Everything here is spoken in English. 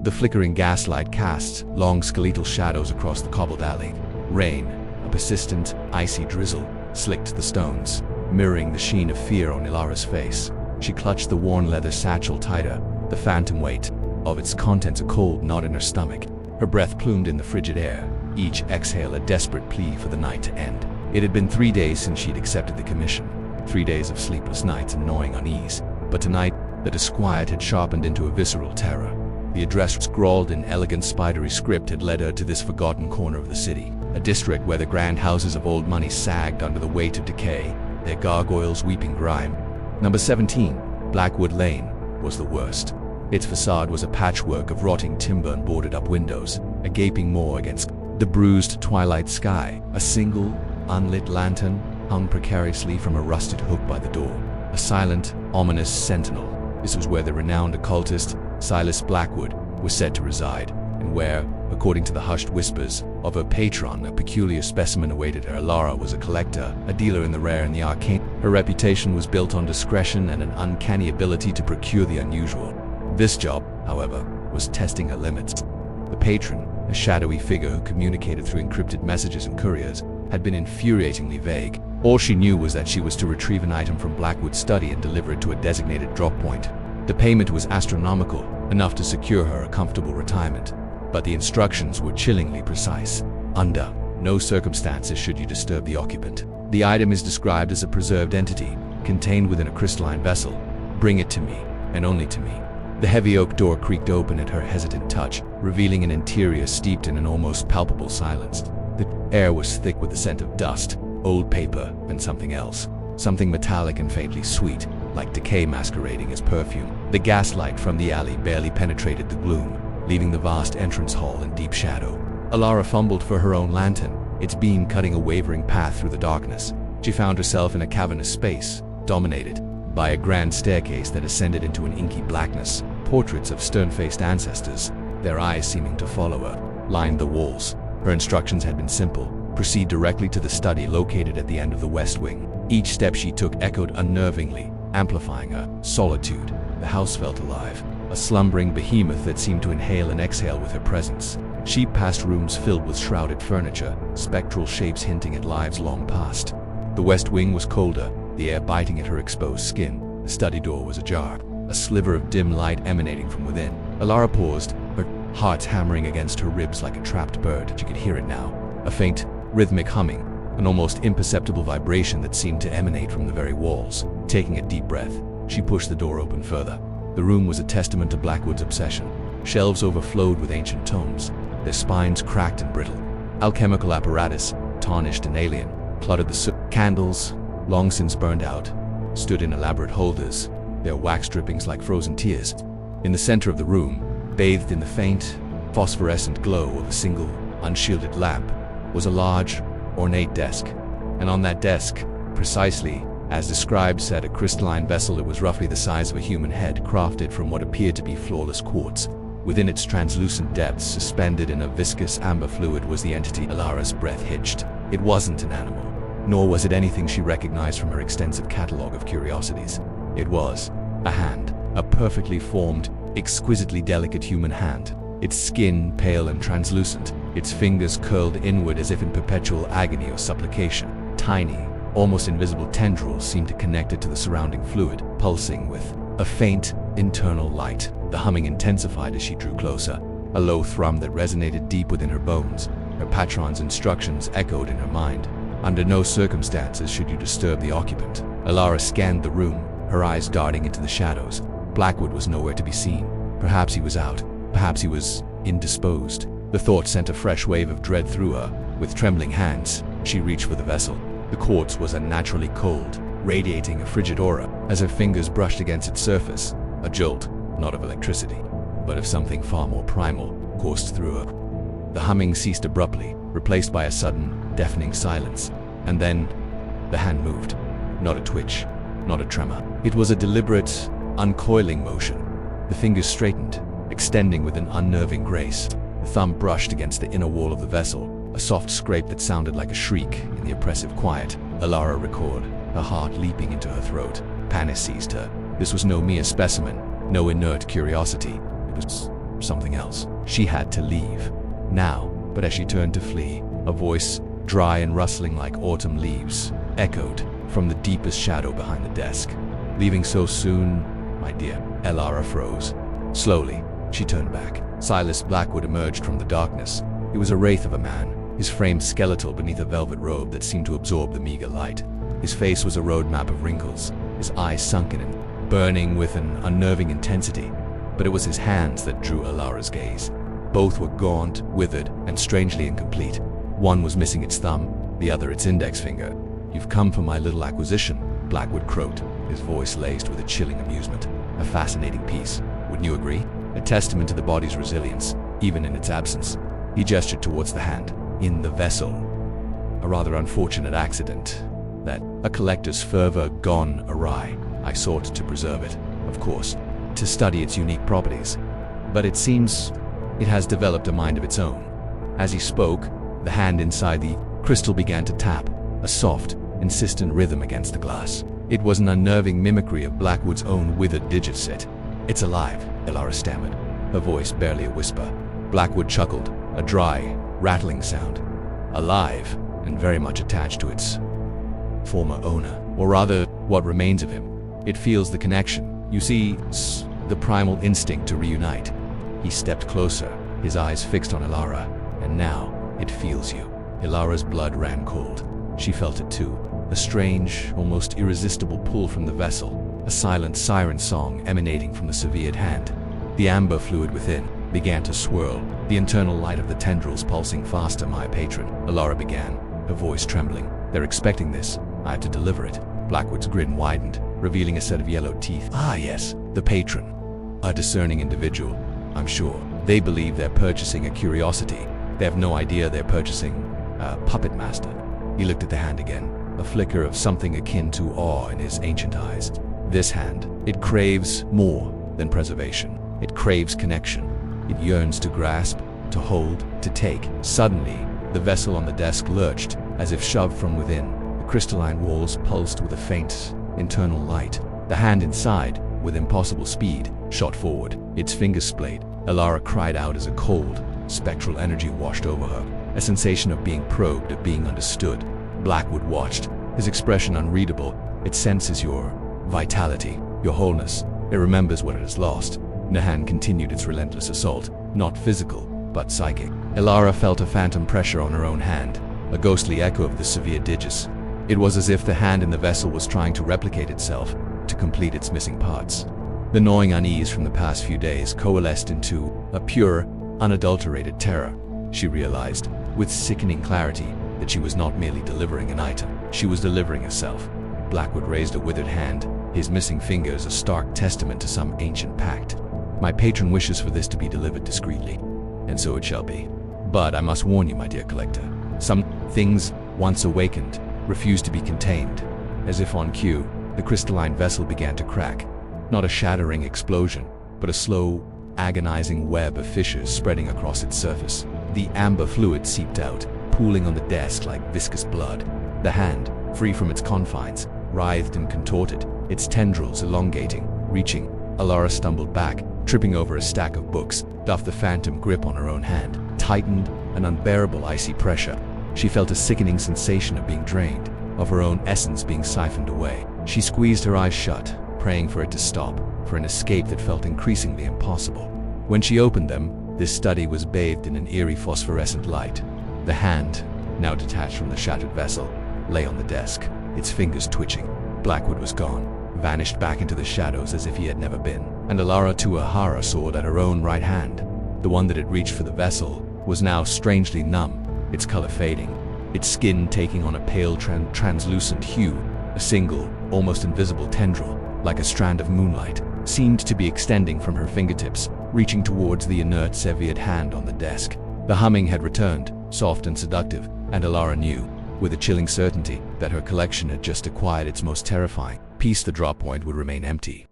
The flickering gaslight casts long skeletal shadows across the cobbled alley. Rain, a persistent, icy drizzle, slicked the stones, mirroring the sheen of fear on Elara's face. She clutched the worn leather satchel tighter, the phantom weight of its contents a cold knot in her stomach. Her breath plumed in the frigid air, each exhale a desperate plea for the night to end. It had been 3 days since she'd accepted the commission, 3 days of sleepless nights and gnawing unease. But tonight, the disquiet had sharpened into a visceral terror. The address, scrawled in elegant spidery script, had led her to this forgotten corner of the city, a district where the grand houses of old money sagged under the weight of decay, their gargoyles weeping grime. Number 17, Blackwood Lane, was the worst. Its facade was a patchwork of rotting timber and boarded-up windows, a gaping maw against the bruised twilight sky. A single, unlit lantern hung precariously from a rusted hook by the door, a silent, ominous sentinel. This was where the renowned occultist, Silas Blackwood, was said to reside, and where, according to the hushed whispers of her patron, a peculiar specimen awaited her. Elara was a collector, a dealer in the rare and the arcane. Her reputation was built on discretion and an uncanny ability to procure the unusual. This job, however, was testing her limits. The patron, a shadowy figure who communicated through encrypted messages and couriers, had been infuriatingly vague. All she knew was that she was to retrieve an item from Blackwood's study and deliver it to a designated drop point. The payment was astronomical, enough to secure her a comfortable retirement, but the instructions were chillingly precise. Under no circumstances should you disturb the occupant. The item is described as a preserved entity, contained within a crystalline vessel. Bring it to me, and only to me. The heavy oak door creaked open at her hesitant touch, revealing an interior steeped in an almost palpable silence. The air was thick with the scent of dust, old paper, and something else. Something metallic and faintly sweet, like decay masquerading as perfume. The gaslight from the alley barely penetrated the gloom, leaving the vast entrance hall in deep shadow. Elara fumbled for her own lantern, its beam cutting a wavering path through the darkness. She found herself in a cavernous space, dominated by a grand staircase that ascended into an inky blackness. Portraits of stern-faced ancestors, their eyes seeming to follow her, lined the walls. Her instructions had been simple: proceed directly to the study located at the end of the west wing. Each step she took echoed unnervingly, amplifying her solitude. The house felt alive, a slumbering behemoth that seemed to inhale and exhale with her presence. She passed rooms filled with shrouded furniture, spectral shapes hinting at lives long past. The west wing was colder, the air biting at her exposed skin. The study door was ajar, a sliver of dim light emanating from within. Elara paused, her heart hammering against her ribs like a trapped bird. She could hear it now, a faint, rhythmic humming, an almost imperceptible vibration that seemed to emanate from the very walls. Taking a deep breath, she pushed the door open further. The room was a testament to Blackwood's obsession. Shelves overflowed with ancient tomes, their spines cracked and brittle. Alchemical apparatus, tarnished and alien, cluttered the candles, long since burned out, stood in elaborate holders, their wax drippings like frozen tears. In the center of the room, bathed in the faint, phosphorescent glow of a single, unshielded lamp, was a large, ornate desk. And on that desk, precisely as described, sat a crystalline vessel that was roughly the size of a human head, crafted from what appeared to be flawless quartz. Within its translucent depths, suspended in a viscous amber fluid, was the entity. Elara's breath hitched. It wasn't an animal, nor was it anything she recognized from her extensive catalog of curiosities. It was a hand, a perfectly formed, exquisitely delicate human hand. Its skin pale and translucent, its fingers curled inward as if in perpetual agony or supplication. Tiny, almost invisible tendrils seemed to connect it to the surrounding fluid, pulsing with a faint, internal light. The humming intensified as she drew closer, a low thrum that resonated deep within her bones. Her patron's instructions echoed in her mind. Under no circumstances should you disturb the occupant. Elara scanned the room, her eyes darting into the shadows. Blackwood was nowhere to be seen. Perhaps he was out. Perhaps he was indisposed. The thought sent a fresh wave of dread through her. With trembling hands, she reached for the vessel. The quartz was unnaturally cold, radiating a frigid aura. As her fingers brushed against its surface, a jolt, not of electricity, but of something far more primal, coursed through her. The humming ceased abruptly, replaced by a sudden, deafening silence. And then, the hand moved. Not a twitch, not a tremor. It was a deliberate, uncoiling motion. The fingers straightened, extending with an unnerving grace. The thumb brushed against the inner wall of the vessel, a soft scrape that sounded like a shriek in the oppressive quiet. Elara recalled, her heart leaping into her throat. Panic seized her. This was no mere specimen, no inert curiosity. It was something else. She had to leave. Now, but as she turned to flee, a voice, dry and rustling like autumn leaves, echoed from the deepest shadow behind the desk. "Leaving so soon, my dear?" Elara froze. Slowly, she turned back. Silas Blackwood emerged from the darkness. He was a wraith of a man, his frame skeletal beneath a velvet robe that seemed to absorb the meager light. His face was a roadmap of wrinkles, his eyes sunken and burning with an unnerving intensity. But it was his hands that drew Elara's gaze. Both were gaunt, withered, and strangely incomplete. One was missing its thumb, the other its index finger. "You've come for my little acquisition," Blackwood croaked, his voice laced with a chilling amusement. "A fascinating piece, wouldn't you agree? A testament to the body's resilience, even in its absence." He gestured towards the hand. "In the vessel. A rather unfortunate accident. That, a collector's fervor gone awry. I sought to preserve it, of course, to study its unique properties. But it seems it has developed a mind of its own." As he spoke, the hand inside the crystal began to tap, a soft, insistent rhythm against the glass. It was an unnerving mimicry of Blackwood's own withered digit set. "It's alive," Elara stammered, her voice barely a whisper. Blackwood chuckled, a dry, rattling sound. "Alive, and very much attached to its former owner, or rather, what remains of him. It feels the connection. You see, the primal instinct to reunite." He stepped closer, his eyes fixed on Elara. "And now, it feels you." Elara's blood ran cold. She felt it too, a strange, almost irresistible pull from the vessel, a silent siren song emanating from the severed hand. The amber fluid within began to swirl, the internal light of the tendrils pulsing faster. "My patron," Elara began, her voice trembling. "They're expecting this. I have to deliver it." Blackwood's grin widened, revealing a set of yellow teeth. "Ah yes, the patron. A discerning individual, I'm sure. They believe they're purchasing a curiosity. They have no idea they're purchasing a puppet master." He looked at the hand again, a flicker of something akin to awe in his ancient eyes. "This hand, it craves more than preservation. It craves connection. It yearns to grasp, to hold, to take." Suddenly, the vessel on the desk lurched, as if shoved from within. The crystalline walls pulsed with a faint, internal light. The hand inside, with impossible speed, shot forward, its fingers splayed. Elara cried out as a cold, spectral energy washed over her, a sensation of being probed, of being understood. Blackwood watched, his expression unreadable. "It senses your vitality, your wholeness. It remembers what it has lost." The hand continued its relentless assault, not physical, but psychic. Elara felt a phantom pressure on her own hand, a ghostly echo of the severe digis. It was as if the hand in the vessel was trying to replicate itself, to complete its missing parts. The gnawing unease from the past few days coalesced into a pure, unadulterated terror. She realized, with sickening clarity, that she was not merely delivering an item, she was delivering herself. Blackwood raised a withered hand, his missing fingers a stark testament to some ancient pact. "My patron wishes for this to be delivered discreetly, and so it shall be. But I must warn you, my dear collector, some things, once awakened, refuse to be contained." As if on cue, the crystalline vessel began to crack. Not a shattering explosion, but a slow, agonizing web of fissures spreading across its surface. The amber fluid seeped out, pooling on the desk like viscous blood. The hand, free from its confines, writhed and contorted, its tendrils elongating, reaching. Elara stumbled back, tripping over a stack of books, felt the phantom grip on her own hand, tightened, an unbearable icy pressure. She felt a sickening sensation of being drained, of her own essence being siphoned away. She squeezed her eyes shut, praying for it to stop, for an escape that felt increasingly impossible. When she opened them, this study was bathed in an eerie phosphorescent light. The hand, now detached from the shattered vessel, lay on the desk, its fingers twitching. Blackwood was gone, vanished back into the shadows as if he had never been. And Elara, to her horror, saw that her own right hand, the one that had reached for the vessel, was now strangely numb, its color fading, its skin taking on a pale translucent hue. A single, almost invisible tendril, like a strand of moonlight, seemed to be extending from her fingertips, reaching towards the inert severed hand on the desk. The humming had returned, soft and seductive, and Elara knew, with a chilling certainty, that her collection had just acquired its most terrifying piece. The drop point would remain empty.